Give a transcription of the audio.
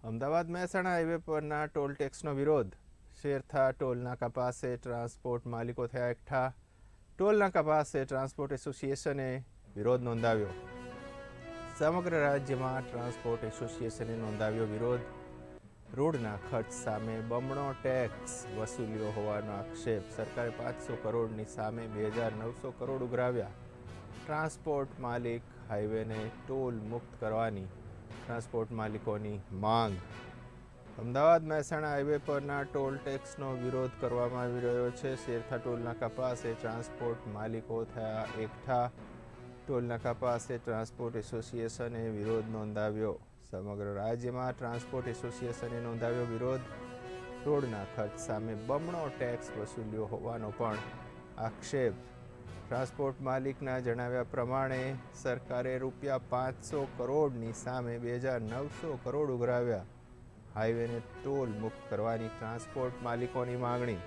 Ahmedabad Mehsana highway પરના toll ટેક્સનો વિરોધ. શેરથા ટોલનાકા પાસે ટ્રાન્સપોર્ટ માલિકો થયા એકઠા. ટોલનાકા પાસે ટ્રાન્સપોર્ટ એસોસિએશને વિરોધ નોંધાવ્યો. સમગ્ર રાજ્યમાં ટ્રાન્સપોર્ટ એસોસિએશને નોંધાવ્યો વિરોધ. રોડના ખર્ચ સામે બમણો ટેક્સ વસૂલ્યો હોવાનો આક્ષેપ. સરકારે 500 કરોડની સામે 2900 કરોડ ઉઘરાવ્યા. ટ્રાન્સપોર્ટ માલિક હાઈવેને ટોલ મુક્ત કરવાની ટ્રાન્સપોર્ટ માલિકોની માંગ. અમદાવાદ મહેસાણા હાઈવે પરના ટોલ ટેક્સનો વિરોધ કરવામાં આવી રહ્યો છે. શેરથા ટોલનાકા પાસે ટ્રાન્સપોર્ટ માલિકો થયા એકઠા. ટોલનાકા પાસે ટ્રાન્સપોર્ટ એસોસિએશને વિરોધ નોંધાવ્યો. સમગ્ર રાજ્યમાં ટ્રાન્સપોર્ટ એસોસિએશને નોંધાવ્યો વિરોધ. રોડના ખર્ચ સામે બમણો ટેક્સ વસૂલ્યો હોવાનો પણ આક્ષેપ. ટ્રાન્સપોર્ટ માલિકના જણાવ્યા પ્રમાણે સરકારે ₹500 કરોડની સામે 2900 કરોડ ઉઘરાવ્યા. હાઈવેને ટોલ મુક્ત કરવાની ટ્રાન્સપોર્ટ માલિકોની માગણી.